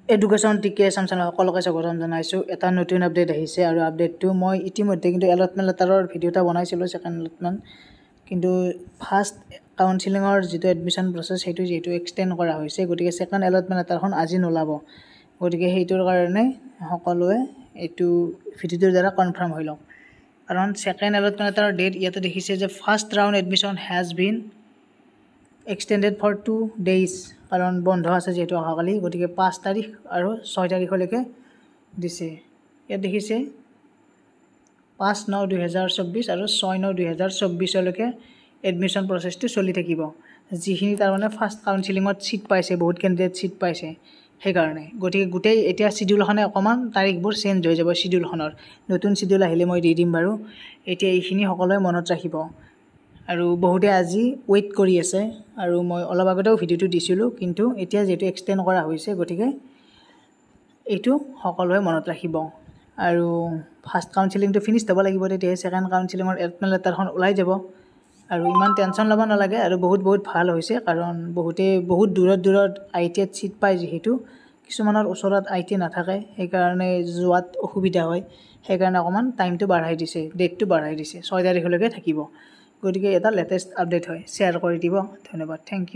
Education টিকে চামচানৰ সকলোকে স্বাগতম জনাইছোঁ। এটা নতুন আপডেট আহিছে আৰু আপডেটটো মই ইতিমধ্যে কিন্তু এলটমেণ্ট লেটাৰৰ ভিডিঅ' এটা বনাইছিলোঁ ছেকেণ্ড এলটমেণ্ট, কিন্তু ফাৰ্ষ্ট কাউন্সিলিঙৰ যিটো এডমিশ্যন প্ৰচেছ সেইটো যিহেতু এক্সটেণ্ড কৰা হৈছে, গতিকে ছেকেণ্ড এলটমেণ্ট লেটাৰখন আজি নোলাব। গতিকে সেইটোৰ কাৰণে সকলোৱে এইটো ভিডিঅ'টোৰ দ্বাৰা কনফাৰ্ম হৈ লওক, কাৰণ ছেকেণ্ড এলটমেণ্ট লেটাৰৰ ডেট ইয়াতে দেখিছে যে first round admission has been extended for 2 days, কাৰণ বন্ধ আছে যিহেতু অহাকালি, গতিকে 5 তাৰিখ আৰু 6 তাৰিখলৈকে দিছে। ইয়াত দেখিছে 5/9/2024 আৰু 6/9/2024লৈকে এডমিশ্যন প্ৰচেছটো চলি থাকিব। যিখিনি তাৰমানে ফাৰ্ষ্ট কাউন্সিলিঙত ছিট পাইছে, বহুত কেণ্ডিডেট ছিট পাইছে সেইকাৰণে। গতিকে গোটেই এতিয়া চিডিউলখনে অকণমান তাৰিখবোৰ চেঞ্জ হৈ যাব। চিডিউলখনৰ নতুন চিডিউল আহিলে মই দি দিম বাৰু। এতিয়া এইখিনি সকলোৱে মনত ৰাখিব। আৰু বহুতে আজি ৱেইট কৰি আছে, আৰু মই অলপ আগতেও ভিডিঅ'টো দিছিলোঁ, কিন্তু এতিয়া যিহেতু এক্সটেণ্ড কৰা হৈছে গতিকে এইটো সকলোৱে মনত ৰাখিব। আৰু ফাৰ্ষ্ট কাউন্সিলিংটো ফিনিছ হ'ব লাগিব, তেতিয়াহে ছেকেণ্ড কাউন্সিলিঙৰ এলটমেণ্ট লেটাৰখন ওলাই যাব। আৰু ইমান টেনশ্যন ল'ব নালাগে, আৰু বহুত ভাল হৈছে, কাৰণ বহুতে বহুত দূৰত ITIত ছিট পায় যিহেতু, কিছুমানৰ ওচৰত IT নাথাকে, সেইকাৰণে যোৱাত অসুবিধা হয়। সেইকাৰণে অকণমান টাইমটো বাঢ়াই দিছে, ডেটটো বাঢ়াই দিছে, 6 তাৰিখলৈকে থাকিব। গতিকে এটা লেটেষ্ট আপডেট হয়, শ্বেয়াৰ কৰি দিব। ধন্যবাদ, থেংক ইউ।